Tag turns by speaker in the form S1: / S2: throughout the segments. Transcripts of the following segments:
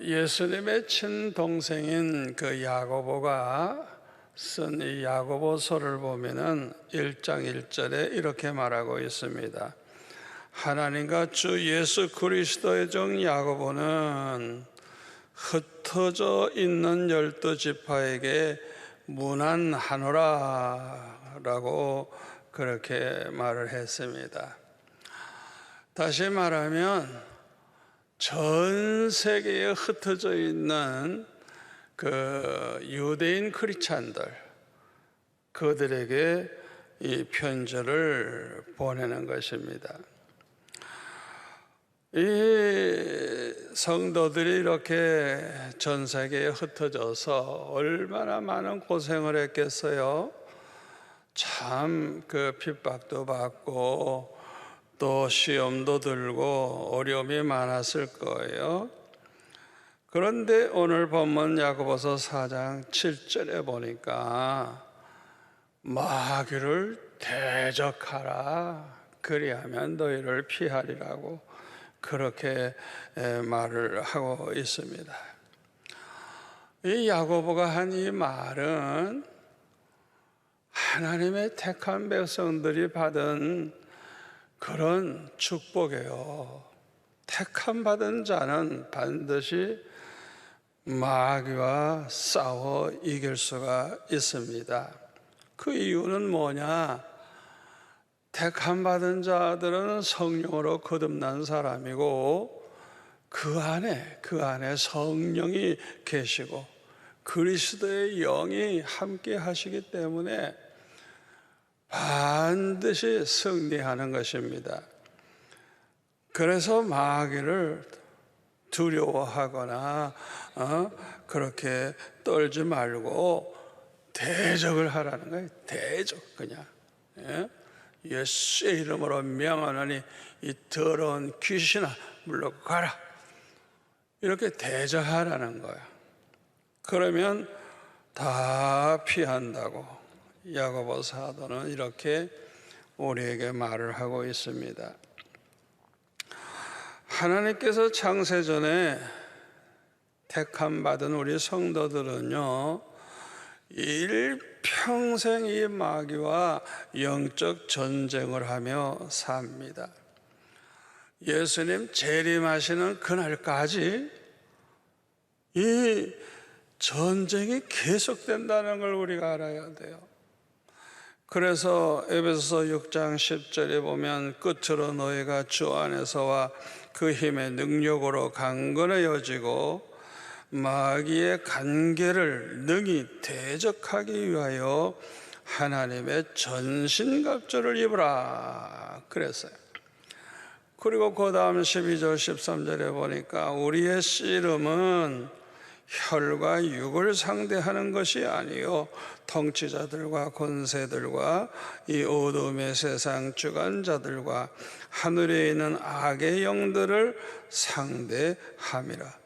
S1: 예수님의 친동생인 그 야고보가 쓴 이 야고보서를 보면은 1장 1절에 이렇게 말하고 있습니다. 하나님과 주 예수 그리스도의 종 야고보는 흩어져 있는 12지파에게 문안하노라 라고 그렇게 말을 했습니다. 다시 말하면 전 세계에 흩어져 있는 그 유대인 크리스찬들, 그들에게 이 편지를 보내는 것입니다. 이 성도들이 이렇게 전 세계에 흩어져서 얼마나 많은 고생을 했겠어요. 참 그 핍박도 받고 또 시험도 들고 어려움이 많았을 거예요. 그런데 오늘 본문 야고보서 4장 7절에 보니까 마귀를 대적하라, 그리하면 너희를 피하리라고 그렇게 말을 하고 있습니다. 이 야고보가 한 이 말은 하나님의 택한 백성들이 받은 그런 축복이에요. 택함 받은 자는 반드시 마귀와 싸워 이길 수가 있습니다. 그 이유는 뭐냐? 택함 받은 자들은 성령으로 거듭난 사람이고 그 안에 성령이 계시고 그리스도의 영이 함께 하시기 때문에 반드시 승리하는 것입니다. 그래서 마귀를 두려워하거나 그렇게 떨지 말고 대적을 하라는 거예요. 대적, 그냥. 예수의 이름으로 명하노니 이 더러운 귀신아 물러가라, 이렇게 대적하라는 거예요. 그러면 다 피한다고 야고보 사도는 이렇게 우리에게 말을 하고 있습니다. 하나님께서 창세전에 택함 받은 우리 성도들은요, 일평생 이 마귀와 영적 전쟁을 하며 삽니다. 예수님 재림하시는 그날까지 이 전쟁이 계속된다는 걸 우리가 알아야 돼요. 그래서 에베소서 6장 10절에 보면 끝으로 너희가 주 안에서와 그 힘의 능력으로 강건해지고 마귀의 간계를 능히 대적하기 위하여 하나님의 전신갑주를 입으라 그랬어요. 그리고 그 다음 12절 13절에 보니까 우리의 씨름은 혈과 육을 상대하는 것이 아니요 통치자들과 권세들과 이 어둠의 세상 주관자들과 하늘에 있는 악의 영들을 상대함이라.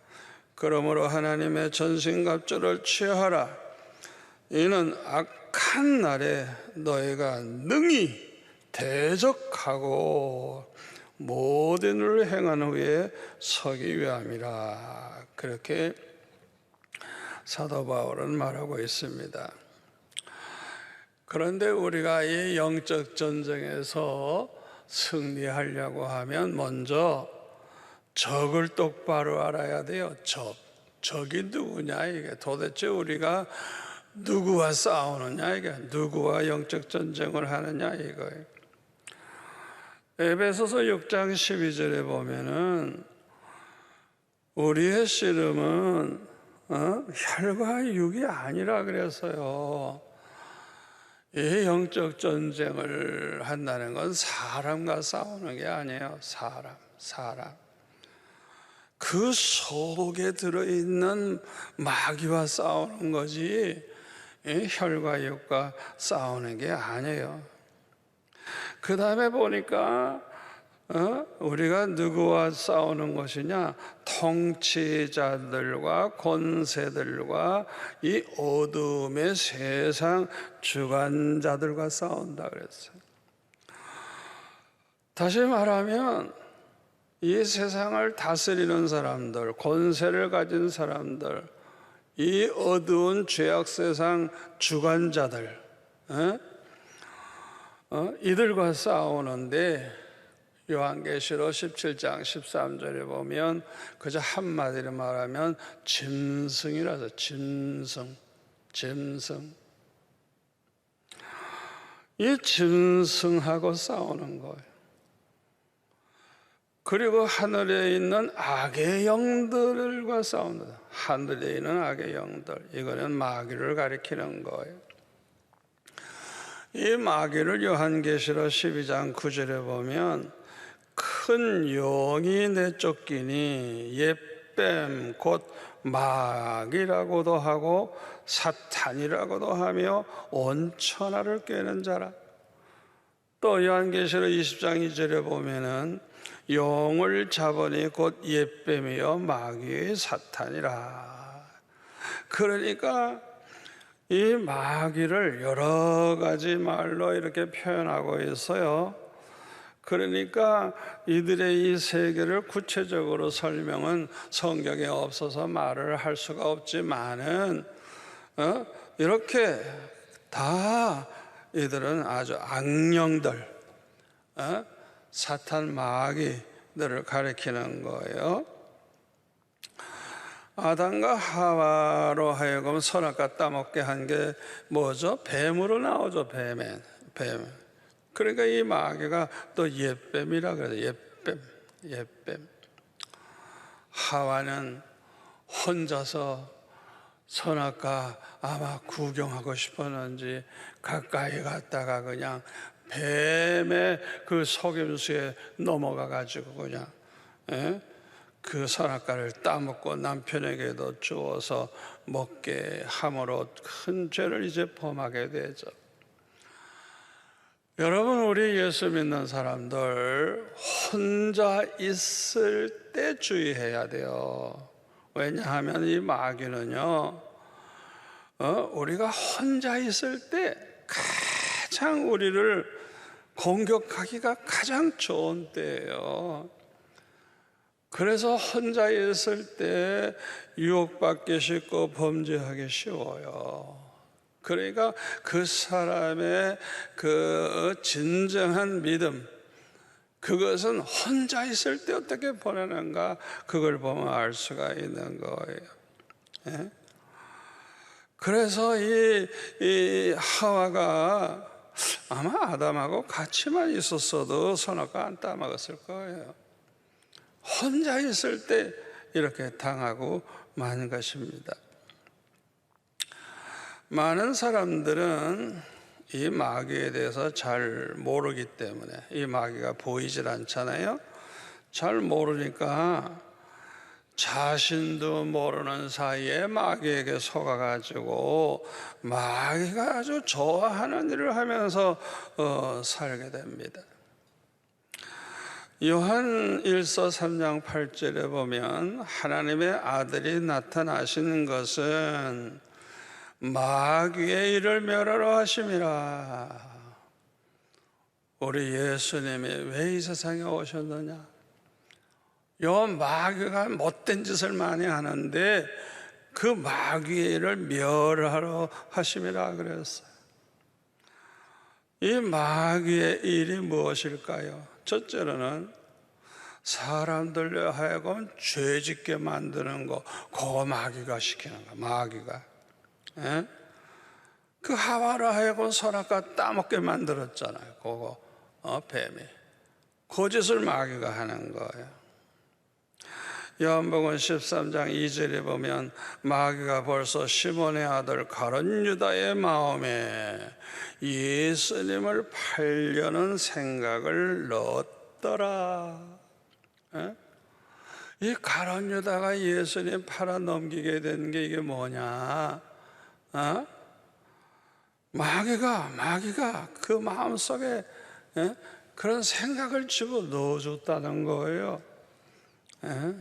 S1: 그러므로 하나님의 전신갑주를 취하라. 이는 악한 날에 너희가 능히 대적하고 모든 일을 행한 후에 서기 위함이라. 그렇게 사도 바울은 말하고 있습니다. 그런데 우리가 이 영적 전쟁에서 승리하려고 하면 먼저 적을 똑바로 알아야 돼요. 적이 누구냐, 이게 도대체 우리가 누구와 싸우느냐, 이게 누구와 영적 전쟁을 하느냐, 이거예요. 에베소서 6장 12절에 보면은 우리의 씨름은 혈과 육이 아니라 그랬어요. 이 영적 전쟁을 한다는 건 사람과 싸우는 게 아니에요. 사람. 그 속에 들어있는 마귀와 싸우는 거지 혈과 육과 싸우는 게 아니에요. 그 다음에 보니까 우리가 누구와 싸우는 것이냐? 통치자들과 권세들과 이 어둠의 세상 주관자들과 싸운다 그랬어요. 다시 말하면 이 세상을 다스리는 사람들, 권세를 가진 사람들, 이 어두운 죄악 세상 주관자들, 이들과 싸우는데 요한계시록 17장 13절에 보면 그저 한마디로 말하면 짐승이라서 짐승. 이 짐승하고 싸우는 거예요. 그리고 하늘에 있는 악의 영들과 싸운다. 하늘에 있는 악의 영들, 이거는 마귀를 가리키는 거예요. 이 마귀를 요한계시록 12장 9절에 보면 큰 용이 내쫓기니 옛뱀 곧 마귀라고도 하고 사탄이라고도 하며 온 천하를 꿰는 자라. 또 요한계시록 20장 2절에 보면은 용을 잡으니 곧 옛뱀이요 마귀의 사탄이라. 그러니까 이 마귀를 여러 가지 말로 이렇게 표현하고 있어요. 그러니까 이들의 이 세계를 구체적으로 설명은 성경에 없어서 말을 할 수가 없지만은 이렇게 다 이들은 아주 악령들, 사탄 마귀들을 가리키는 거예요. 아담과 하와로 하여금 선악과 따먹게 한 게 뭐죠? 뱀으로 나오죠. 뱀. 그러니까 이 마귀가 또 옛뱀이라 그래요. 옛뱀. 하와는 혼자서 선악과 아마 구경하고 싶었는지 가까이 갔다가 그냥 뱀의 그 속임수에 넘어가 가지고 그냥 그 선악과를 따먹고 남편에게도 주어서 먹게 함으로 큰 죄를 이제 범하게 되죠. 여러분, 우리 예수 믿는 사람들 혼자 있을 때 주의해야 돼요. 왜냐하면 이 마귀는요, 우리가 혼자 있을 때 가장 우리를 공격하기가 가장 좋은 때예요. 그래서 혼자 있을 때 유혹받기 쉽고 범죄하기 쉬워요. 그러니까 그 사람의 그 진정한 믿음, 그것은 혼자 있을 때 어떻게 보내는가, 그걸 보면 알 수가 있는 거예요. 예? 그래서 이 하와가 아마 아담하고 같이만 있었어도 선악과 안 따먹었을 거예요. 혼자 있을 때 이렇게 당하고 마는 것입니다. 많은 사람들은 이 마귀에 대해서 잘 모르기 때문에, 이 마귀가 보이질 않잖아요. 잘 모르니까 자신도 모르는 사이에 마귀에게 속아가지고 마귀가 아주 좋아하는 일을 하면서 살게 됩니다. 요한 1서 3장 8절에 보면 하나님의 아들이 나타나신 것은 마귀의 일을 멸하러 하심이라. 우리 예수님이 왜 이 세상에 오셨느냐? 요 마귀가 못된 짓을 많이 하는데 그 마귀의 일을 멸하러 하심이라 그랬어요. 이 마귀의 일이 무엇일까요? 첫째로는 사람들로 하여금 죄짓게 만드는 거, 그거 마귀가 시키는 거, 마귀가. 그 하와로 하여금 선악과 따먹게 만들었잖아요. 그거 뱀이. 그 짓을 마귀가 하는 거예요. 요한복음 13장 2절에 보면 마귀가 벌써 시몬의 아들 가룟 유다의 마음에 예수님을 팔려는 생각을 넣었더라. 이 가룟 유다가 예수님 팔아 넘기게 된 게 이게 뭐냐? 마귀가 그 마음속에 그런 생각을 집어넣어 줬다는 거예요.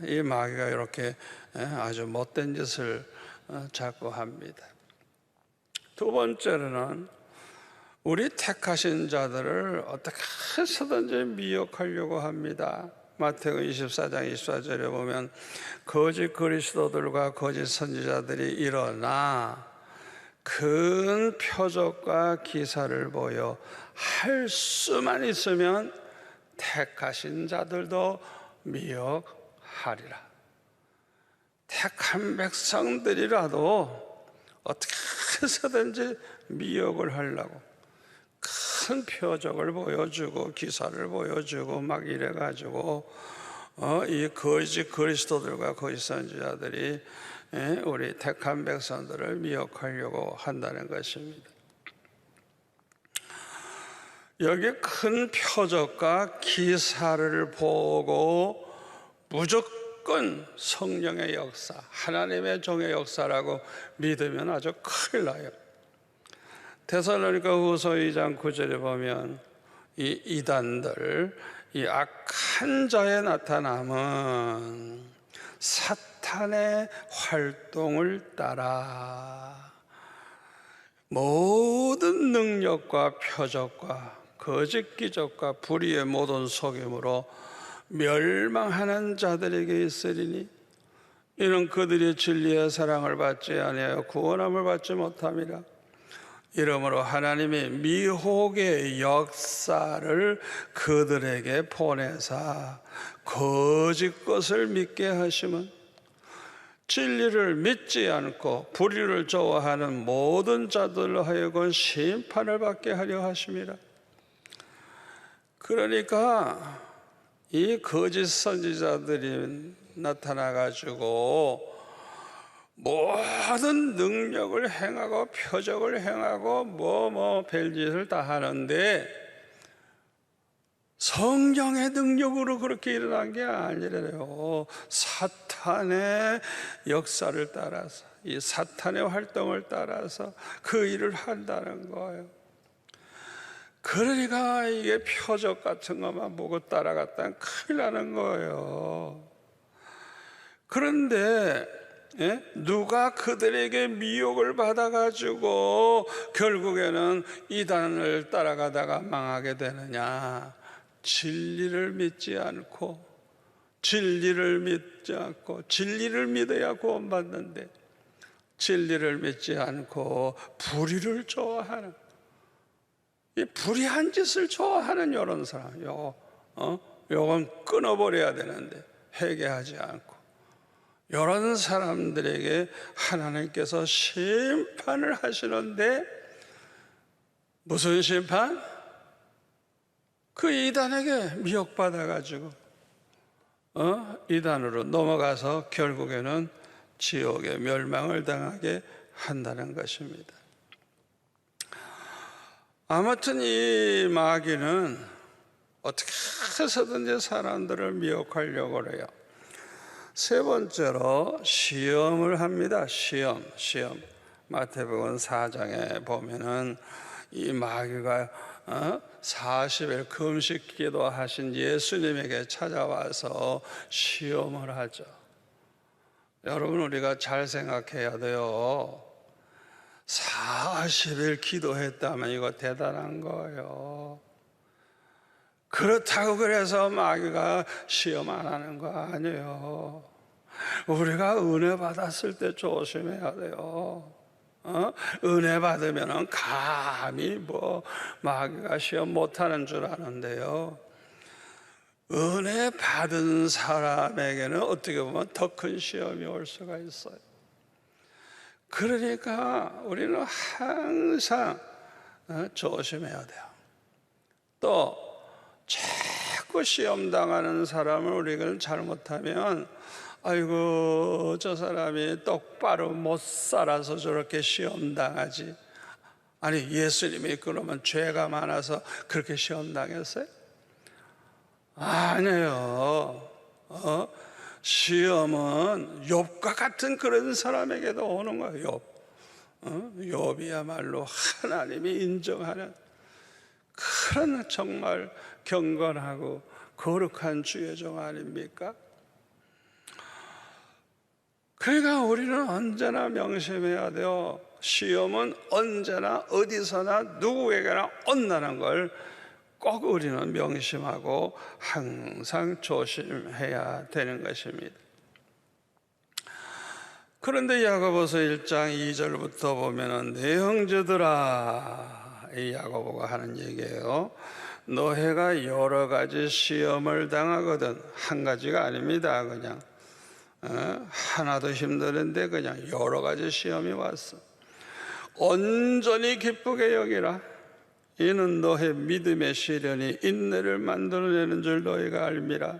S1: 이 마귀가 이렇게 아주 못된 짓을 자꾸 합니다. 두 번째로는 우리 택하신 자들을 어떻게 해서든지 미혹하려고 합니다. 마태복음 24장 24절에 보면 거짓 그리스도들과 거짓 선지자들이 일어나 큰 표적과 기사를 보여 할 수만 있으면 택하신 자들도 미혹하리라. 택한 백성들이라도 어떻게 해서든지 미혹을 하려고 큰 표적을 보여주고 기사를 보여주고 막 이래가지고 이 거짓 그리스도들과 거짓 선지자들이 우리 택한 백성들을 미혹하려고 한다는 것입니다. 여기 큰 표적과 기사를 보고 무조건 성령의 역사, 하나님의 종의 역사라고 믿으면 아주 큰일 나요. 데살로니가 후서 2장 9절에 보면 이 이단들, 이 악한 자의 나타남은 사탄의 활동을 따라 모든 능력과 표적과 거짓 기적과 불의의 모든 속임으로 멸망하는 자들에게 있으리니 이는 그들이 진리의 사랑을 받지 아니하여 구원함을 받지 못함이라. 이러므로 하나님이 미혹의 역사를 그들에게 보내사 거짓 것을 믿게 하심은 진리를 믿지 않고 불의를 좋아하는 모든 자들로 하여금 심판을 받게 하려 하심이라. 그러니까 이 거짓 선지자들이 나타나가지고 모든 능력을 행하고 표적을 행하고 별짓을 다 하는데 성령의 능력으로 그렇게 일어난 게 아니래요. 사탄의 역사를 따라서, 이 사탄의 활동을 따라서 그 일을 한다는 거예요. 그러니까 이게 표적 같은 것만 보고 따라갔다면 큰일 나는 거예요. 그런데 누가 그들에게 미혹을 받아가지고 결국에는 이단을 따라가다가 망하게 되느냐? 진리를 믿지 않고 진리를 믿어야 구원받는데 진리를 믿지 않고 불의를 좋아하는, 이 불의한 짓을 좋아하는 이런 사람, 요건 끊어버려야 되는데 회개하지 않고 이런 사람들에게 하나님께서 심판을 하시는데 무슨 심판? 그 이단에게 미혹받아가지고 이단으로 넘어가서 결국에는 지옥에 멸망을 당하게 한다는 것입니다. 아무튼 이 마귀는 어떻게 해서든지 사람들을 미혹하려고 해요. 세 번째로 시험을 합니다. 시험. 마태복음 4장에 보면은 이 마귀가 40일 금식 기도하신 예수님에게 찾아와서 시험을 하죠. 여러분, 우리가 잘 생각해야 돼요. 40일 기도했다면 이거 대단한 거예요. 그렇다고 그래서 마귀가 시험 안 하는 거 아니에요. 우리가 은혜 받았을 때 조심해야 돼요. 은혜 받으면 감히 마귀가 시험 못하는 줄 아는데요. 은혜 받은 사람에게는 어떻게 보면 더 큰 시험이 올 수가 있어요. 그러니까 우리는 항상 조심해야 돼요. 또 자꾸 시험 당하는 사람을 우리가 잘못하면 아이고 저 사람이 똑바로 못 살아서 저렇게 시험 당하지. 아니 예수님이 그러면 죄가 많아서 그렇게 시험 당했어요? 아니에요. 시험은 욥과 같은 그런 사람에게도 오는 거예요. 욥이야말로 하나님이 인정하는 그런 정말 경건하고 거룩한 주의 종 아닙니까? 그러니까 우리는 언제나 명심해야 돼요. 시험은 언제나 어디서나 누구에게나 온다는 걸 꼭 우리는 명심하고 항상 조심해야 되는 것입니다. 그런데 야고보서 1장 2절부터 보면은 내 형제들아, 이 야고보가 하는 얘기예요. 너희가 여러 가지 시험을 당하거든. 한 가지가 아닙니다. 그냥 하나도 힘드는데 그냥 여러 가지 시험이 왔어. 온전히 기쁘게 여기라. 이는 너의 믿음의 시련이 인내를 만들어내는 줄 너희가 알미라.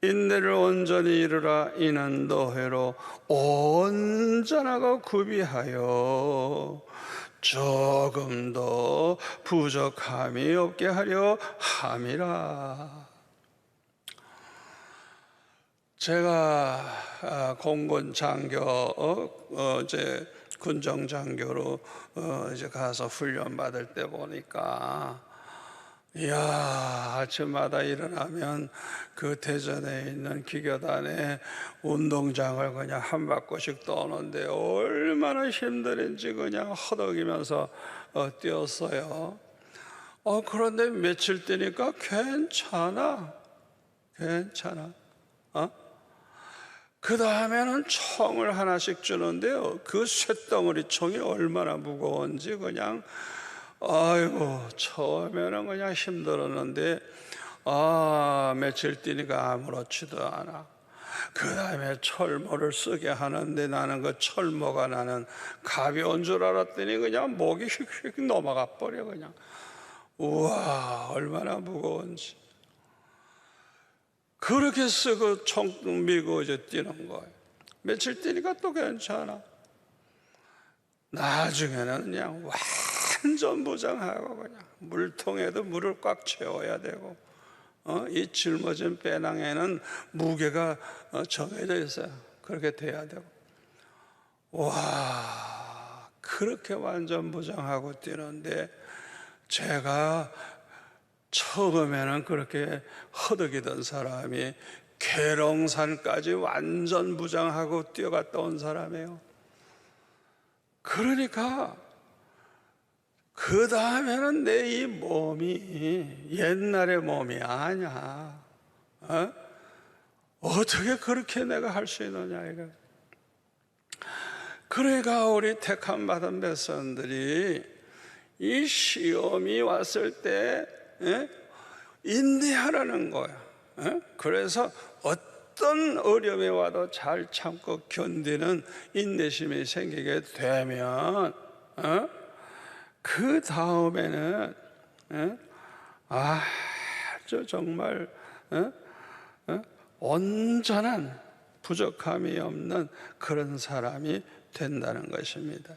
S1: 인내를 온전히 이루라. 이는 너희로 온전하고 구비하여 조금도 부족함이 없게 하려 함이라. 제가 공군 장교 이제 군정 장교로 이제 가서 훈련 받을 때 보니까, 이야, 아침마다 일어나면 그 대전에 있는 기교단에 운동장을 그냥 한 바퀴씩 도는데 얼마나 힘들은지 그냥 허덕이면서 뛰었어요. 그런데 며칠 뛰니까 괜찮아. 그 다음에는 총을 하나씩 주는데요, 그 쇳덩어리 총이 얼마나 무거운지 그냥, 아이고, 처음에는 그냥 힘들었는데 며칠 뛰니까 아무렇지도 않아. 그 다음에 철모를 쓰게 하는데 나는 그 철모가 나는 가벼운 줄 알았더니 그냥 목이 휙휙 넘어가 버려. 그냥 우와, 얼마나 무거운지. 그렇게 쓰고 총 미고 이제 뛰는 거예요. 며칠 뛰니까 또 괜찮아. 나중에는 그냥 완전 무장하고 그냥 물통에도 물을 꽉 채워야 되고, 이 짊어진 배낭에는 무게가 정해져 있어요. 그렇게 돼야 되고. 와, 그렇게 완전 무장하고 뛰는데 제가 처음에는 그렇게 허덕이던 사람이 계룡산까지 완전 무장하고 뛰어갔다 온 사람이에요. 그러니까 그 다음에는 내 이 몸이 옛날의 몸이 아니야. 어떻게 그렇게 내가 할 수 있느냐 이거. 그러니까 우리 택함 받은 백성들이 이 시험이 왔을 때 인내하라는 거야. 그래서 어떤 어려움이 와도 잘 참고 견디는 인내심이 생기게 되면 그 다음에는 아주 정말 온전한 부족함이 없는 그런 사람이 된다는 것입니다.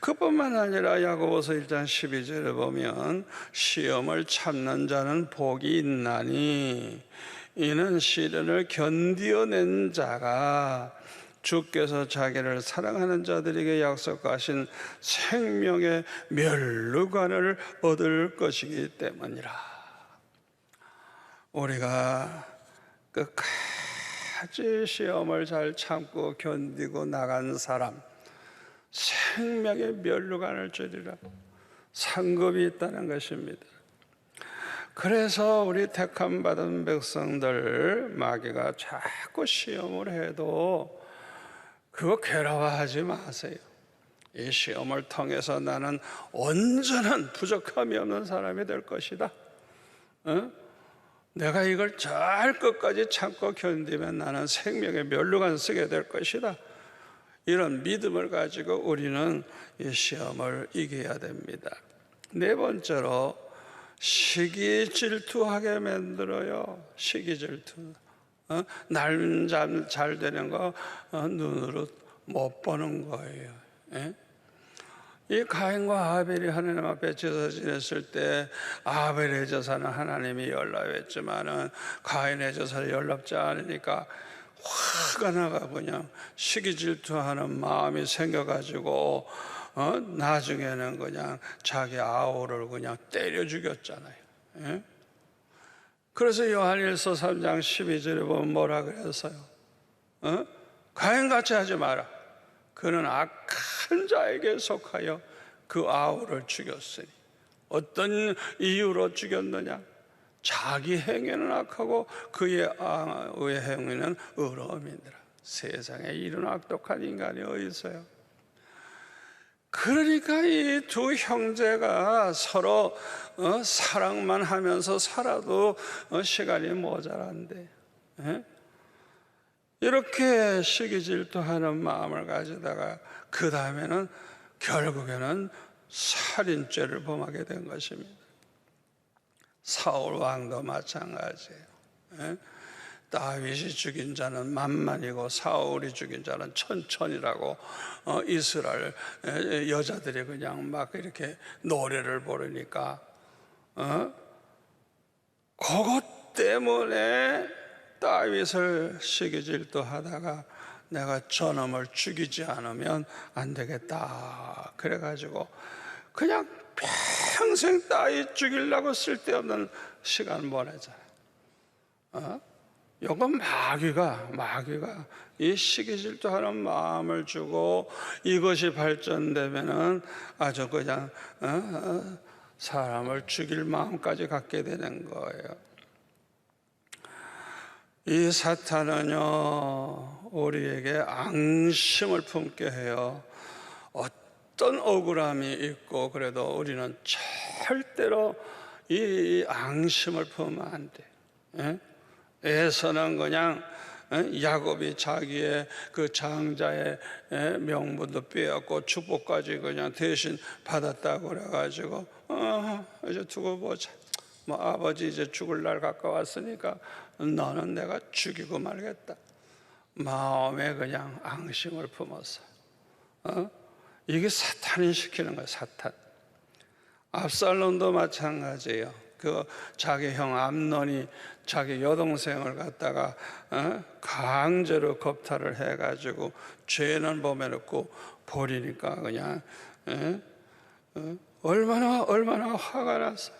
S1: 그뿐만 아니라 야고보서 1장 12절에 보면 시험을 참는 자는 복이 있나니 이는 시련을 견디어낸 자가 주께서 자기를 사랑하는 자들에게 약속하신 생명의 면류관을 얻을 것이기 때문이라. 우리가 끝까지 시험을 잘 참고 견디고 나간 사람, 생명의 면류관을 주리라. 상급이 있다는 것입니다. 그래서 우리 택함 받은 백성들, 마귀가 자꾸 시험을 해도 그거 괴로워하지 마세요. 이 시험을 통해서 나는 온전한 부족함이 없는 사람이 될 것이다. 내가 이걸 잘 끝까지 참고 견디면 나는 생명의 면류관 쓰게 될 것이다. 이런 믿음을 가지고 우리는 이 시험을 이겨야 됩니다. 네 번째로 시기 질투하게 만들어요. 시기 질투. 날잠 잘 되는 거 눈으로 못 보는 거예요. 이 가인과 아벨이 하나님 앞에 제사 지냈을 때 아벨의 제사는 하나님이 연락했지만은 가인의 제사를 연락지 않으니까 화가 나가 그냥 시기 질투하는 마음이 생겨가지고 나중에는 그냥 자기 아우를 그냥 때려 죽였잖아요. 그래서 요한일서 3장 12절에 보면 뭐라 그랬어요? 가인같이 하지 마라. 그는 악한 자에게 속하여 그 아우를 죽였으니 어떤 이유로 죽였느냐? 자기 행위는 악하고 그의 행위는 의로움이니라. 세상에 이런 악독한 인간이 어디 있어요? 그러니까 이 두 형제가 서로 사랑만 하면서 살아도 시간이 모자란데, 이렇게 시기 질투하는 마음을 가지다가 그 다음에는 결국에는 살인죄를 범하게 된 것입니다. 사울 왕도 마찬가지예요. 다윗이 죽인 자는 만만이고 사울이 죽인 자는 천천이라고 이스라엘 여자들이 그냥 막 이렇게 노래를 부르니까 그것 때문에 다윗을 시기 질투하다가 내가 저놈을 죽이지 않으면 안 되겠다 그래가지고 그냥 평생 다윗 죽이려고 쓸데없는 시간 보내잖아요. 이건 마귀가 이 시기 질투하는 마음을 주고 이것이 발전되면은 아주 그냥 사람을 죽일 마음까지 갖게 되는 거예요. 이 사탄은요 우리에게 앙심을 품게 해요. 어떤 억울함이 있고 그래도 우리는 절대로 이 앙심을 품으면 안 돼. 에서는 그냥 야곱이 자기의 그 장자의 명분도 빼앗고 축복까지 그냥 대신 받았다고 그래가지고 이제 두고 보자. 뭐 아버지 이제 죽을 날 가까웠으니까 너는 내가 죽이고 말겠다. 마음에 그냥 앙심을 품었어. 이게 사탄이 시키는 거야, 사탄. 압살롬도 마찬가지예요. 그 자기 형 암논이 자기 여동생을 갖다가 강제로 겁탈을 해가지고 죄는 범해 놓고 버리니까 그냥 얼마나 화가 났어요.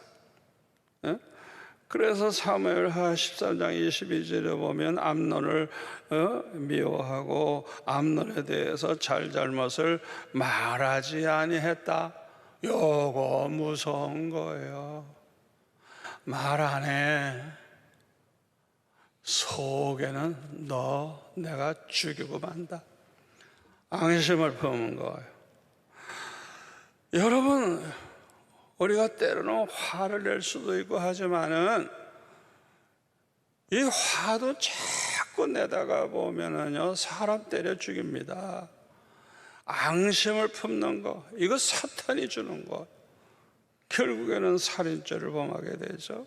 S1: 그래서 사무엘하 13장 22절에 보면 암논을 미워하고 암논에 대해서 잘잘못을 말하지 아니했다. 요거 무서운 거예요. 말 안 해. 속에는 너 내가 죽이고 만다. 앙심을 품은 거예요. 여러분, 우리가 때로는 화를 낼 수도 있고 하지만은 이 화도 자꾸 내다가 보면은요 사람 때려 죽입니다. 앙심을 품는 거, 이거 사탄이 주는 거. 결국에는 살인죄를 범하게 되죠.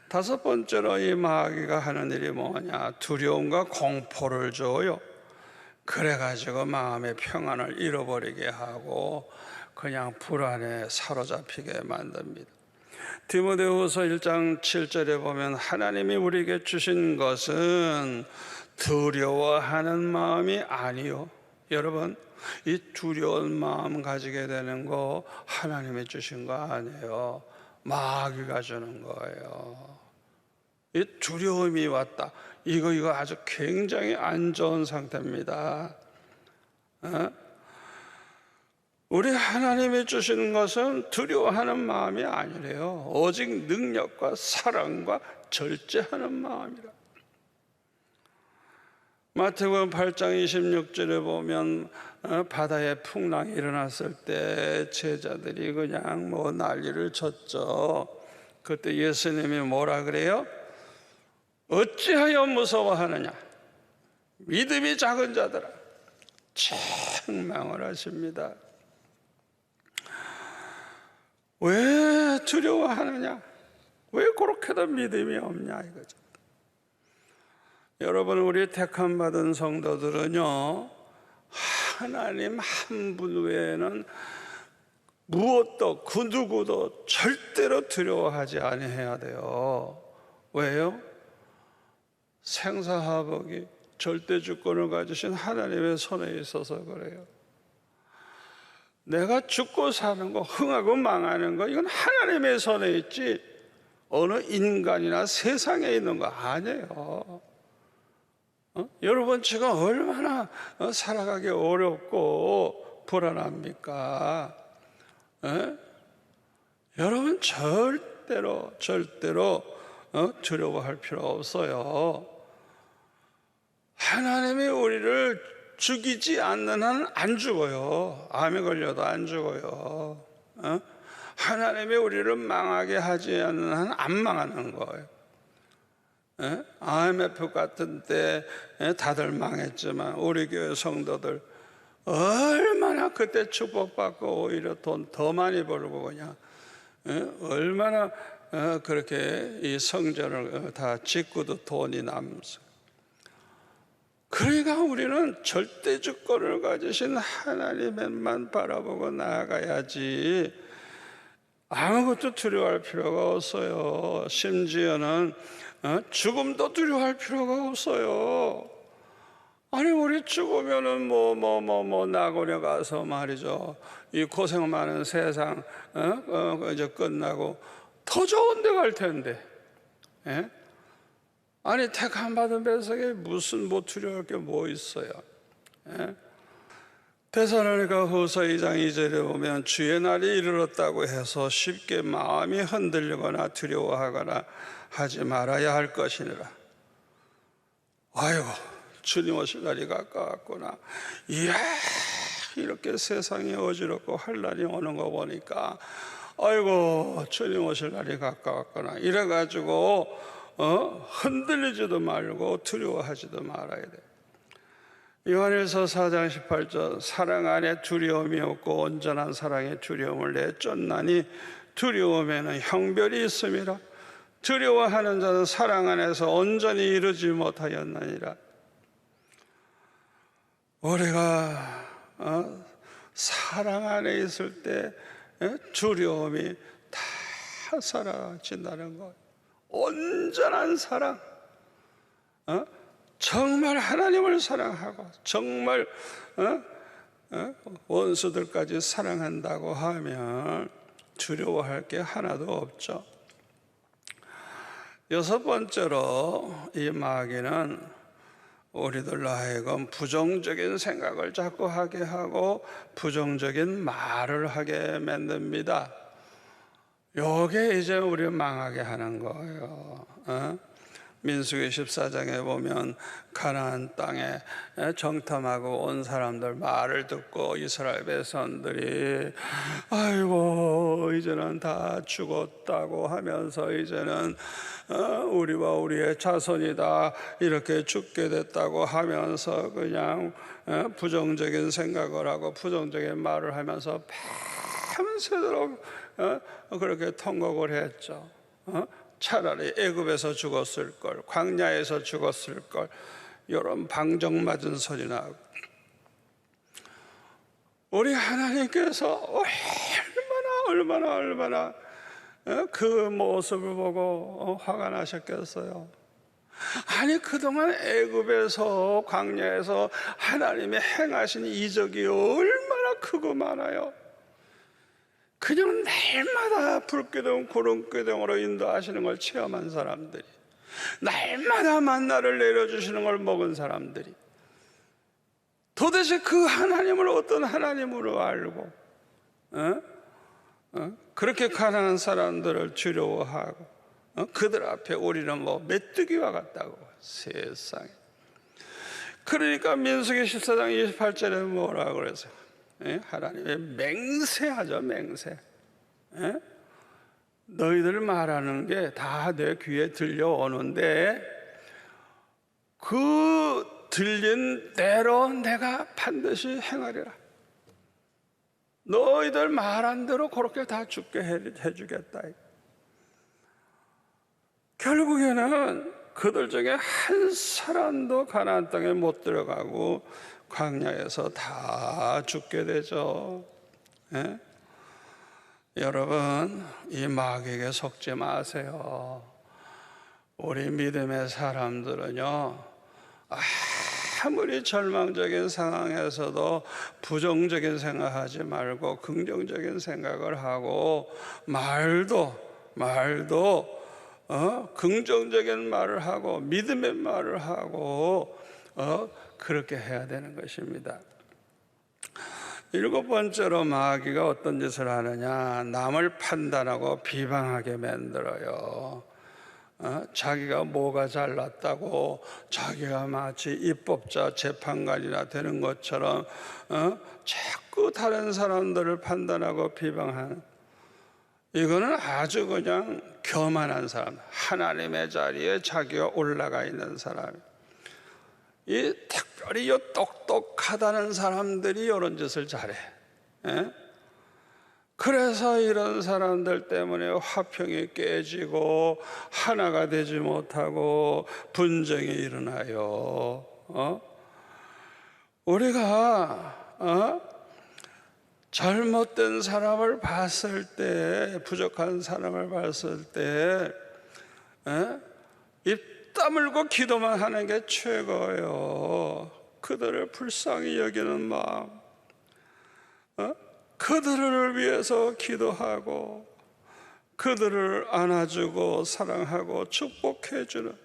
S1: 다섯 번째로 이 마귀가 하는 일이 뭐냐? 두려움과 공포를 줘요. 그래가지고 마음의 평안을 잃어버리게 하고 그냥 불안에 사로잡히게 만듭니다. 디모데후서 1장 7절에 보면 하나님이 우리에게 주신 것은 두려워하는 마음이 아니요. 여러분, 이 두려운 마음 가지게 되는 거 하나님이 주신 거 아니에요. 마귀가 주는 거예요. 이 두려움이 왔다. 이거 아주 굉장히 안 좋은 상태입니다. 우리 하나님이 주시는 것은 두려워하는 마음이 아니래요. 오직 능력과 사랑과 절제하는 마음이라. 마태복음 8장 26절에 보면 바다에 풍랑이 일어났을 때 제자들이 그냥 뭐 난리를 쳤죠. 그때 예수님이 뭐라 그래요? 어찌하여 무서워하느냐? 믿음이 작은 자들아. 책망을 하십니다. 왜 두려워하느냐? 왜 그렇게도 믿음이 없냐 이거죠. 여러분, 우리 택함 받은 성도들은요 하나님 한 분 외에는 무엇도 그 누구도 절대로 두려워하지 아니해야 돼요. 왜요? 생사화복이 절대주권을 가지신 하나님의 손에 있어서 그래요. 내가 죽고 사는 거, 흥하고 망하는 거, 이건 하나님의 손에 있지 어느 인간이나 세상에 있는 거 아니에요. 여러분, 지금 얼마나 살아가기 어렵고 불안합니까? 여러분 절대로 두려워할 필요 없어요. 하나님이 우리를 죽이지 않는 한은 안 죽어요. 암에 걸려도 안 죽어요. 하나님이 우리를 망하게 하지 않는 한은 안 망하는 거예요. IMF 같은 때 다들 망했지만 우리 교회 성도들 얼마나 그때 축복받고 오히려 돈 더 많이 벌고 그냥 얼마나 그렇게 이 성전을 다 짓고도 돈이 남서. 그러니까 우리는 절대 주권을 가지신 하나님만 바라보고 나아가야지 아무것도 두려워할 필요가 없어요. 심지어는 죽음도 두려워할 필요가 없어요. 아니 우리 죽으면은 낙원에 가서 말이죠, 이 고생 많은 세상 이제 끝나고 더 좋은 데 갈 텐데, 아니 택함 받은 뱃속에 무슨 두려울 게 뭐 있어요? 데살로니가 후서 2장 2절에 보면 주의 날이 이르렀다고 해서 쉽게 마음이 흔들리거나 두려워하거나 하지 말아야 할 것이니라. 아이고 주님 오실 날이 가까웠구나. 이야, 이렇게 세상이 어지럽고 환난이 오는 거 보니까 아이고 주님 오실 날이 가까웠구나. 이래가지고 흔들리지도 말고 두려워하지도 말아야 돼. 요한일서 4장 18절 사랑 안에 두려움이 없고 온전한 사랑의 두려움을 내쫓나니 두려움에는 형별이 있음이라. 두려워하는 자는 사랑 안에서 온전히 이루지 못하였나니라. 우리가 사랑 안에 있을 때 두려움이 다 사라진다는 것. 온전한 사랑, 정말 하나님을 사랑하고 정말 원수들까지 사랑한다고 하면 두려워할 게 하나도 없죠. 여섯 번째로 이 마귀는 우리들로 하여금 부정적인 생각을 자꾸 하게 하고 부정적인 말을 하게 만듭니다. 요게 이제 우리를 망하게 하는 거예요. 민수기 14장에 보면 가나안 땅에 정탐하고 온 사람들 말을 듣고 이스라엘 백성들이 아이고 이제는 다 죽었다고 하면서 이제는 우리와 우리의 자손이다 이렇게 죽게 됐다고 하면서 그냥 부정적인 생각을 하고 부정적인 말을 하면서 밤새도록 그렇게 통곡을 했죠. 차라리 애굽에서 죽었을 걸, 광야에서 죽었을 걸, 이런 방정맞은 소리나. 우리 하나님께서 얼마나 그 모습을 보고 화가 나셨겠어요. 아니 그동안 애굽에서 광야에서 하나님이 행하신 이적이 얼마나 크고 많아요. 그냥 날마다 불기둥 구름기둥으로 인도하시는 걸 체험한 사람들이, 날마다 만나를 내려주시는 걸 먹은 사람들이 도대체 그 하나님을 어떤 하나님으로 알고 그렇게 가난한 사람들을 두려워하고 그들 앞에 우리는 뭐 메뚜기와 같다고. 세상에. 그러니까 민수기 14장 28절에 뭐라고 그랬어요? 하나님의 맹세하죠. 맹세. 너희들 말하는 게 다 내 귀에 들려오는데 그 들린 대로 내가 반드시 행하리라. 너희들 말한 대로 그렇게 다 죽게 해주겠다. 결국에는 그들 중에 한 사람도 가나안 땅에 못 들어가고 광야에서 다 죽게 되죠. 여러분, 이 마귀에게 속지 마세요. 우리 믿음의 사람들은요, 아무리 절망적인 상황에서도 부정적인 생각하지 말고 긍정적인 생각을 하고 말도 긍정적인 말을 하고 믿음의 말을 하고 그렇게 해야 되는 것입니다. 일곱 번째로 마귀가 어떤 짓을 하느냐, 남을 판단하고 비방하게 만들어요. 자기가 뭐가 잘났다고 자기가 마치 입법자 재판관이나 되는 것처럼 자꾸 다른 사람들을 판단하고 비방하는, 이거는 아주 그냥 교만한 사람, 하나님의 자리에 자기가 올라가 있는 사람, 이 특별히 똑똑하다는 사람들이 이런 짓을 잘해. 그래서 이런 사람들 때문에 화평이 깨지고 하나가 되지 못하고 분쟁이 일어나요. 우리가 잘못된 사람을 봤을 때, 부족한 사람을 봤을 때 입 다물고 기도만 하는 게 최고예요. 그들을 불쌍히 여기는 마음, 그들을 위해서 기도하고 그들을 안아주고 사랑하고 축복해주는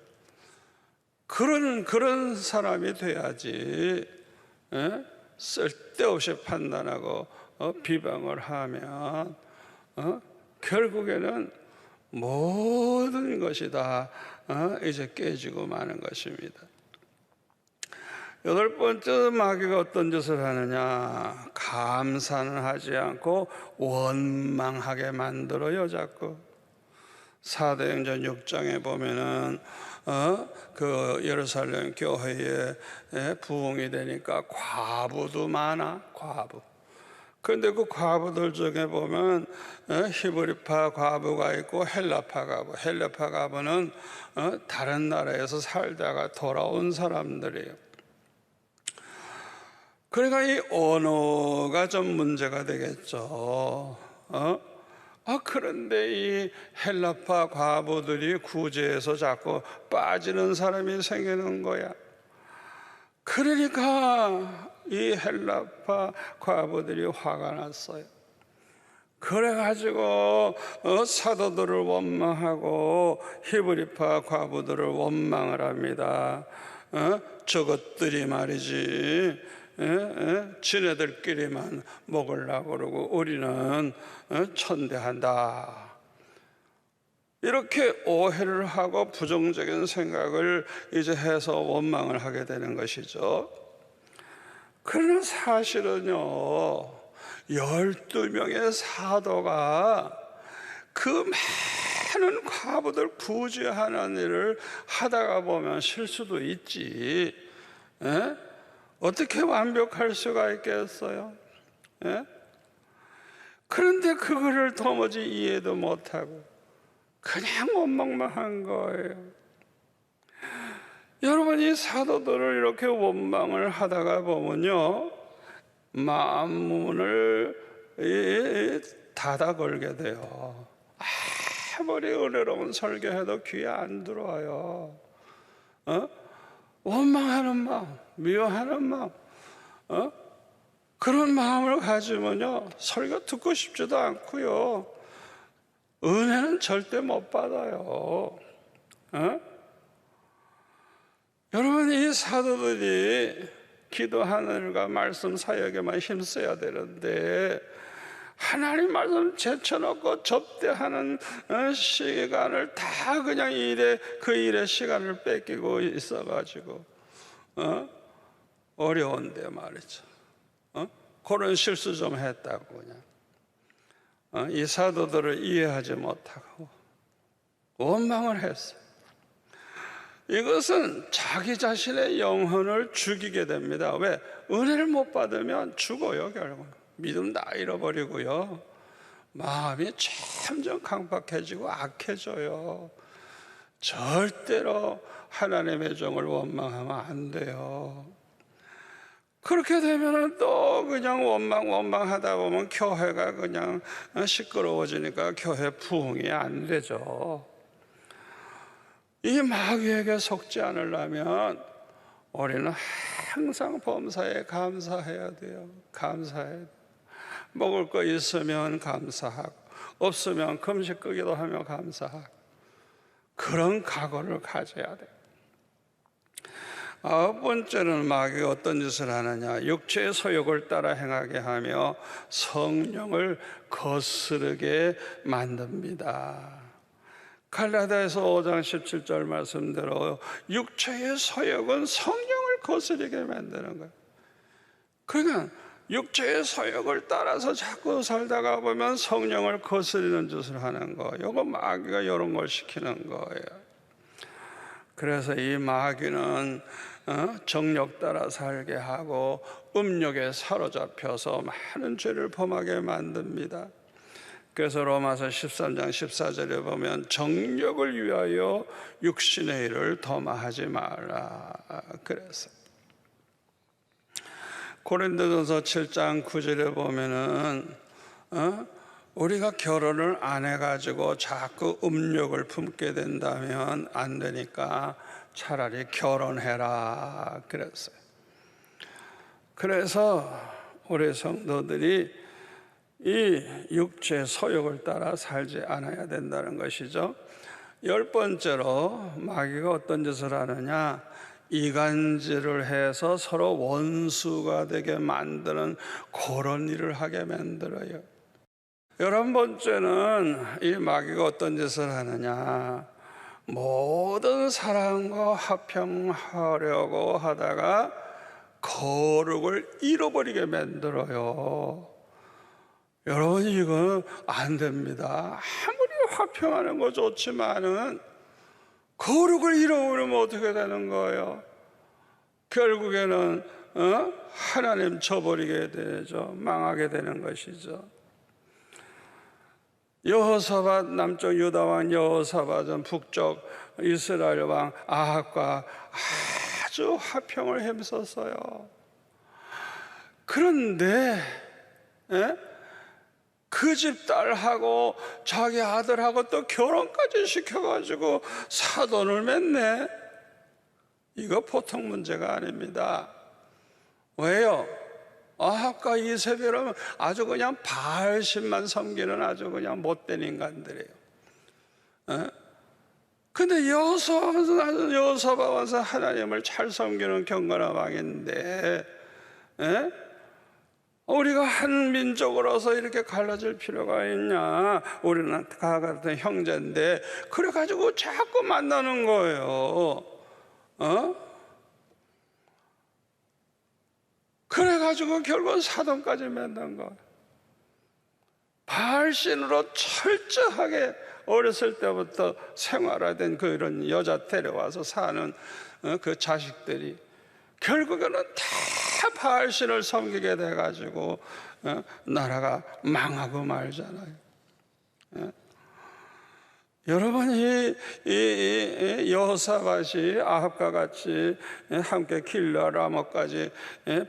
S1: 그런 사람이 돼야지. 쓸데없이 판단하고 비방을 하면 결국에는 모든 것이 다 이제 깨지고 마는 것입니다. 여덟 번째, 마귀가 어떤 짓을 하느냐, 감사는 하지 않고 원망하게 만들어요. 자꾸 사도행전 6장에 보면은 그 예루살렘 교회에 부흥이 되니까 과부도 많아. 과부. 그런데 그 과부들 중에 보면 히브리파 과부가 있고 헬라파 과부. 헬라파 과부는 다른 나라에서 살다가 돌아온 사람들이에요. 그러니까 이 언어가 좀 문제가 되겠죠. 그런데 이 헬라파 과부들이 구제해서 자꾸 빠지는 사람이 생기는 거야. 그러니까 이 헬라파 과부들이 화가 났어요. 그래가지고 사도들을 원망하고 히브리파 과부들을 원망을 합니다. 저것들이 말이지, 지네들끼리만 먹으려고 그러고 우리는 천대한다. 이렇게 오해를 하고 부정적인 생각을 이제 해서 원망을 하게 되는 것이죠. 그러나 사실은요, 12명의 사도가 그 많은 과부들 구제하는 일을 하다가 보면 실수도 있지. 어떻게 완벽할 수가 있겠어요? 그런데 그거를 도무지 이해도 못하고 그냥 원망만 한 거예요. 여러분, 이 사도들을 이렇게 원망을 하다가 보면요, 마음문을 닫아 걸게 돼요. 아무리 은혜로운 설교해도 귀에 안 들어와요. 원망하는 마음, 미워하는 마음, 그런 마음을 가지면요, 설교 듣고 싶지도 않고요, 은혜는 절대 못 받아요. 여러분, 이 사도들이 기도하는 일과 말씀 사역에만 힘써야 되는데 하나님 말씀 제쳐놓고 접대하는 시간을 다 그냥 그 일의 시간을 뺏기고 있어가지고 어려운데 말이죠. 그런 실수 좀 했다고 그냥 이 사도들을 이해하지 못하고 원망을 했어요. 이것은 자기 자신의 영혼을 죽이게 됩니다. 왜? 은혜를 못 받으면 죽어요. 결국 믿음 다 잃어버리고요, 마음이 점점 강박해지고 악해져요. 절대로 하나님의 종을 원망하면 안 돼요. 그렇게 되면 또 그냥 원망하다 보면 교회가 그냥 시끄러워지니까 교회 부흥이 안 되죠. 이 마귀에게 속지 않으려면 우리는 항상 범사에 감사해야 돼요. 감사해야 돼요. 먹을 거 있으면 감사하고 없으면 금식 끄기도 하며 감사하고 그런 각오를 가져야 돼요. 아홉 번째는 마귀가 어떤 짓을 하느냐? 육체의 소욕을 따라 행하게 하며 성령을 거스르게 만듭니다. 갈라디아서 5장 17절 말씀대로 육체의 소욕은 성령을 거스르게 만드는 거예요. 그러니까 육체의 소욕을 따라서 자꾸 살다가 보면 성령을 거스르는 짓을 하는 거예요. 이거 마귀가 이런 걸 시키는 거예요. 그래서 이 마귀는 정욕 따라 살게 하고 음욕에 사로잡혀서 많은 죄를 범하게 만듭니다. 그래서 로마서 13장 14절에 보면 정욕을 위하여 육신의 일을 도마하지 마라 그래서 고린도전서 7장 9절에 보면은 우리가 결혼을 안 해가지고 자꾸 음욕을 품게 된다면 안 되니까 차라리 결혼해라 그랬어요. 그래서 우리 성도들이 이 육체 소욕을 따라 살지 않아야 된다는 것이죠. 열 번째로 마귀가 어떤 짓을 하느냐? 이간질을 해서 서로 원수가 되게 만드는 그런 일을 하게 만들어요. 11번째는 이 마귀가 어떤 짓을 하느냐? 모든 사람과 화평하려고 하다가 거룩을 잃어버리게 만들어요. 여러분, 이건 안 됩니다. 아무리 화평하는 거 좋지만은 거룩을 잃어버리면 어떻게 되는 거예요? 결국에는 하나님 저버리게 되죠. 망하게 되는 것이죠. 여호사밧 남쪽 유다 왕 여호사밧은 북쪽 이스라엘 왕 아합과 아주 화평을 힘썼어요. 그런데 그 집 딸하고 자기 아들하고 또 결혼까지 시켜가지고 사돈을 맺네. 이거 보통 문제가 아닙니다. 왜요? 아합과 이세벨은 아주 그냥 바알신만 섬기는 아주 그냥 못된 인간들이에요. 근데 여호사밧은 하나님을 잘 섬기는 경건한 왕인데 우리가 한 민족으로서 이렇게 갈라질 필요가 있냐? 우리는 다 같은 형제인데 그래가지고 자꾸 만나는 거예요. 그래가지고 결국 사돈까지 맺는 거예요. 바알신으로 철저하게 어렸을 때부터 생활화된 그런 여자 데려와서 사는 그 자식들이 결국에는 다 바알신을 섬기게 돼가지고 나라가 망하고 말잖아요. 여러분, 이 여호사밧이 아합과 같이 함께 길라 라모까지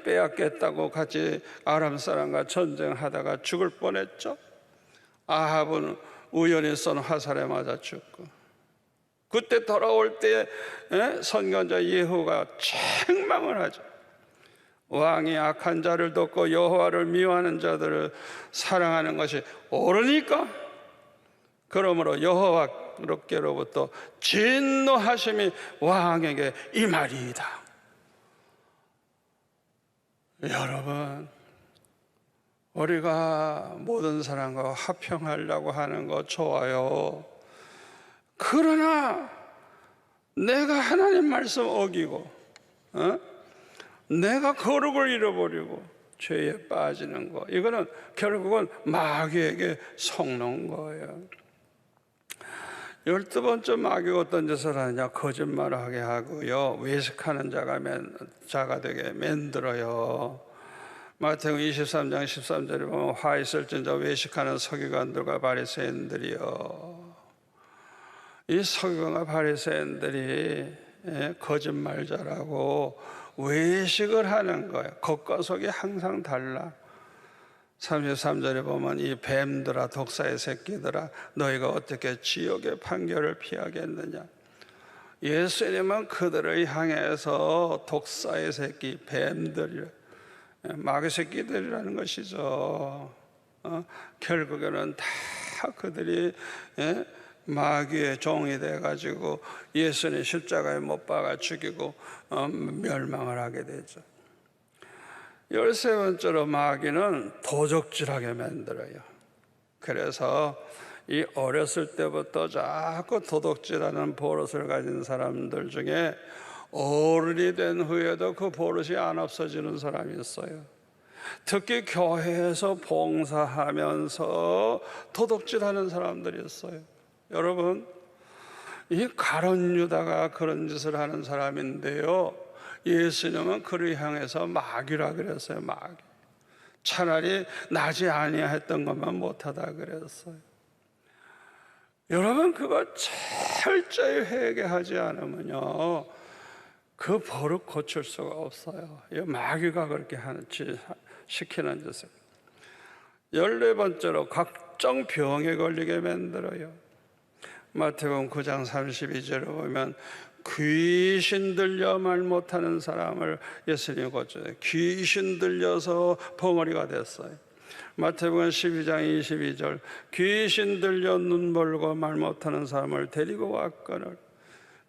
S1: 빼앗겠다고 같이 아람 사람과 전쟁하다가 죽을 뻔했죠. 아합은 우연히 쏜 화살에 맞아 죽고, 그때 돌아올 때 선견자 예후가 책망을 하죠. 왕이 악한 자를 돕고 여호와를 미워하는 자들을 사랑하는 것이 옳으니까? 그러므로 여호와께로부터 진노하심이 왕에게 임하리이다. 여러분, 우리가 모든 사람과 화평하려고 하는 거 좋아요. 그러나 내가 하나님 말씀 어기고 내가 거룩을 잃어버리고 죄에 빠지는 거, 이거는 결국은 마귀에게 속는 거예요. 12번째 마귀가 어떤 짓을 하느냐? 거짓말을 하게 하고요, 외식하는 자가 되게 만들어요. 마태복음 23장 13절에 보면 화 있을진저 외식하는 서기관들과 바리새인들이요. 이 서기관과 바리새인들이 거짓말자라고 외식을 하는 거예요. 겉과 속이 항상 달라. 33절에 보면 이 뱀들아, 독사의 새끼들아, 너희가 어떻게 지옥의 판결을 피하겠느냐? 예수님은 그들을 향해서 독사의 새끼, 뱀들이라, 마귀 새끼들이라는 것이죠. 결국에는 다 그들이 마귀의 종이 돼가지고 예수님 십자가에 못 박아 죽이고 멸망을 하게 되죠. 13번째로 마귀는 도적질하게 만들어요. 그래서 이 어렸을 때부터 자꾸 도둑질하는 버릇을 가진 사람들 중에 어른이 된 후에도 그 버릇이 안 없어지는 사람이 있어요. 특히 교회에서 봉사하면서 도둑질하는 사람들이 있어요. 여러분, 이 가룟 유다가 그런 짓을 하는 사람인데요, 예수님은 그를 향해서 마귀라 그랬어요. 마귀. 차라리 나지 아니했던 것만 못하다 그랬어요. 여러분, 그거 철저히 회개하지 않으면요, 그 버릇 고칠 수가 없어요. 마귀가 그렇게 시키는 짓을. 14번째로 각종 병에 걸리게 만들어요. 마태복음 9장 32절에 보면 귀신 들려 말 못하는 사람을 예수님이 고쳐요. 귀신 들려서 벙어리가 됐어요. 마태복음 12장 22절 귀신 들려 눈 벌고 말 못하는 사람을 데리고 왔거늘.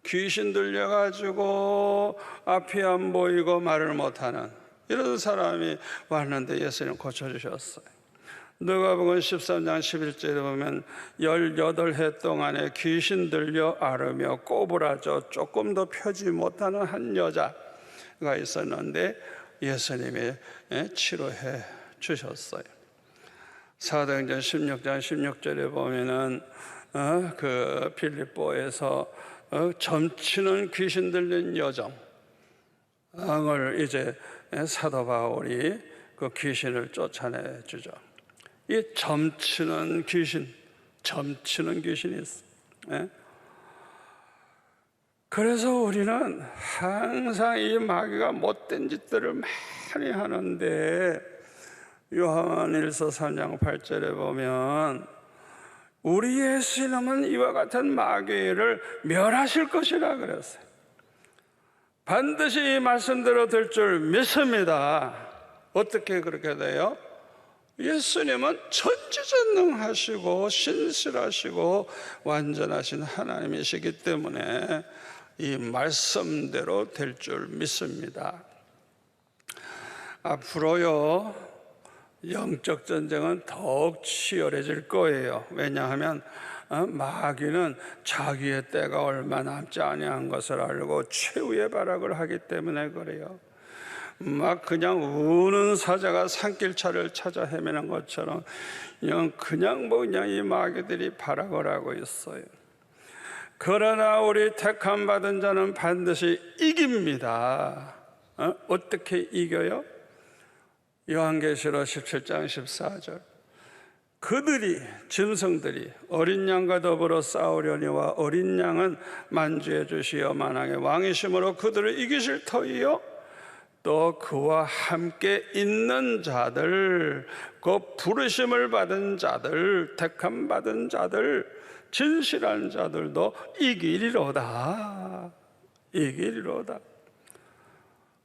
S1: 귀신 들려가지고 앞이 안 보이고 말을 못하는 이런 사람이 왔는데 예수님 고쳐주셨어요. 누가복음 13장 11절에 보면 18해 동안에 귀신 들려 앓으며 꼬부라져 조금도 펴지 못하는 한 여자가 있었는데 예수님이 치료해 주셨어요. 사도행전 16장 16절에 보면은 그 빌립보에서 점치는 귀신 들린 여정을 이제 사도 바울이 그 귀신을 쫓아내 주죠. 이 점치는 귀신이 있어요. 그래서 우리는 항상 이 마귀가 못된 짓들을 많이 하는데 요한일서 3장 8절에 보면 우리 예수님은 이와 같은 마귀를 멸하실 것이라 그랬어요. 반드시 이 말씀대로 될 줄 믿습니다. 어떻게 그렇게 돼요? 예수님은 전지전능하시고 신실하시고 완전하신 하나님이시기 때문에 이 말씀대로 될 줄 믿습니다. 앞으로요, 영적 전쟁은 더욱 치열해질 거예요. 왜냐하면 마귀는 자기의 때가 얼마 남지 아니한 것을 알고 최후의 발악을 하기 때문에 그래요. 막 그냥 우는 사자가 산길차를 찾아 헤매는 것처럼 그냥 이 마귀들이 발악을 하고 있어요. 그러나 우리 택함 받은 자는 반드시 이깁니다. 어떻게 이겨요? 요한계시록 17장 14절 그들이 짐승들이 어린 양과 더불어 싸우려니와 어린 양은 만주해 주시어 만왕의 왕이심으로 그들을 이기실 터이요 또 그와 함께 있는 자들 그 부르심을 받은 자들 택함 받은 자들 진실한 자들도 이기리로다.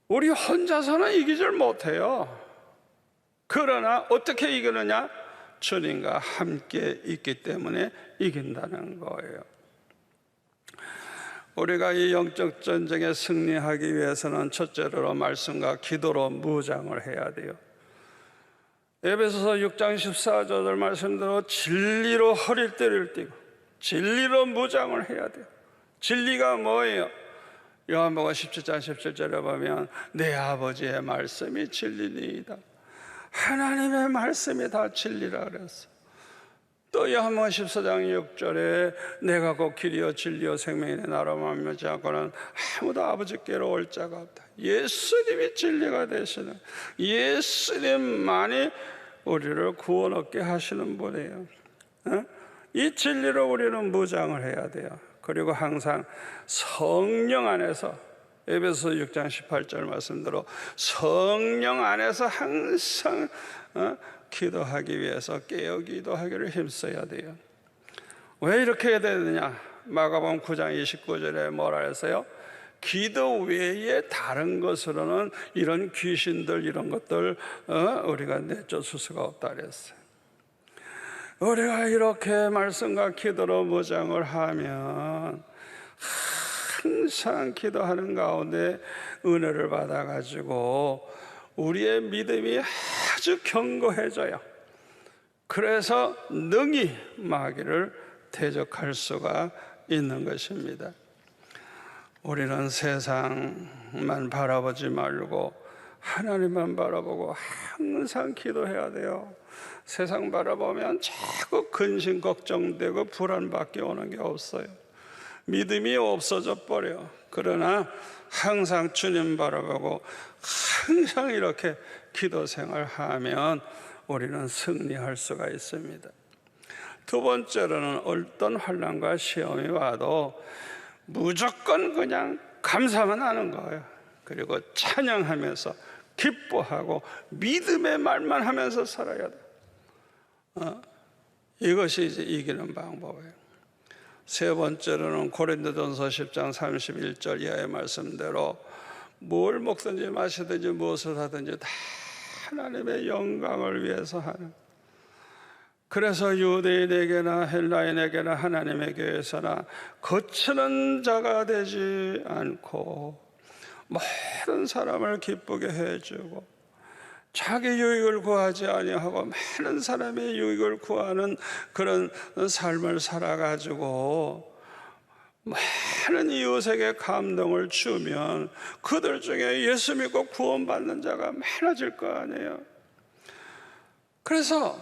S1: 우리 혼자서는 이기질 못해요. 그러나 어떻게 이기느냐? 주님과 함께 있기 때문에 이긴다는 거예요. 우리가 이 영적 전쟁에 승리하기 위해서는 첫째로 말씀과 기도로 무장을 해야 돼요. 에베소서 6장 14절 말씀대로 진리로 허리띠를 띠고 진리로 무장을 해야 돼요. 진리가 뭐예요? 요한복음 17장 17절에 보면 내 아버지의 말씀이 진리니이다. 하나님의 말씀이 다 진리라 그랬어요. 또 요한복음 14장 6절에 내가 곧 길이요 진리요 생명이니 나로 말미암지 않고는 아무도 아버지께로 올 자가 없다. 예수님이 진리가 되시는 예수님만이 우리를 구원 얻게 하시는 분이에요. 이 진리로 우리는 무장을 해야 돼요. 그리고 항상 성령 안에서 에베소 6장 18절 말씀대로 성령 안에서 항상 기도하기 위해서 깨어 기도하기를 힘써야 돼요. 왜 이렇게 해야 되느냐? 마가복음 9장 29절에 뭐라 했어요? 기도 외에 다른 것으로는 이런 귀신들 이런 것들 우리가 내쫓을 수가 없다 그랬어요. 우리가 이렇게 말씀과 기도로 무장을 하면 항상 기도하는 가운데 은혜를 받아가지고 우리의 믿음이 아주 견고해져요. 그래서 능히 마귀를 대적할 수가 있는 것입니다. 우리는 세상만 바라보지 말고 하나님만 바라보고 항상 기도해야 돼요. 세상 바라보면 자꾸 근심 걱정되고 불안밖에 오는 게 없어요. 믿음이 없어져 버려. 그러나 항상 주님 바라보고 항상 이렇게 기도 생활하면 우리는 승리할 수가 있습니다. 두 번째로는 어떤 환난과 시험이 와도 무조건 그냥 감사만 하는 거예요. 그리고 찬양하면서 기뻐하고 믿음의 말만 하면서 살아야 돼. 이것이 이제 이기는 방법이에요. 세 번째로는 고린도전서 10장 31절 이하의 말씀대로 뭘 먹든지 마시든지 무엇을 하든지 다 하나님의 영광을 위해서 하는. 그래서 유대인에게나 헬라인에게나 하나님의 교회에서나 거치는 자가 되지 않고 모든 사람을 기쁘게 해주고 자기 유익을 구하지 아니하고 많은 사람의 유익을 구하는 그런 삶을 살아가지고 많은 이웃에게 감동을 주면 그들 중에 예수 믿고 구원받는 자가 많아질 거 아니에요. 그래서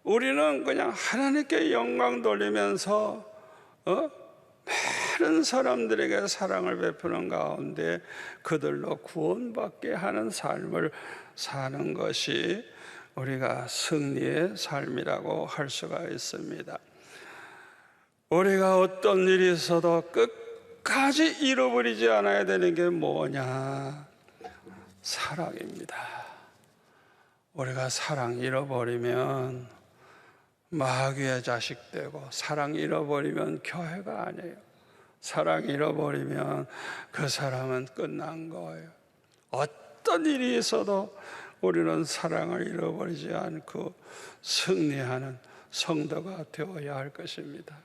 S1: 우리는 그냥 하나님께 영광 돌리면서 많은 사람들에게 사랑을 베푸는 가운데 그들로 구원받게 하는 삶을 사는 것이 우리가 승리의 삶이라고 할 수가 있습니다. 우리가 어떤 일이 있어도 끝까지 잃어버리지 않아야 되는 게 뭐냐? 사랑입니다. 우리가 사랑 잃어버리면 마귀의 자식 되고, 사랑 잃어버리면 교회가 아니에요. 사랑 잃어버리면 그 사람은 끝난 거예요. 어떤 일이 있어도 우리는 사랑을 잃어버리지 않고 승리하는 성도가 되어야 할 것입니다.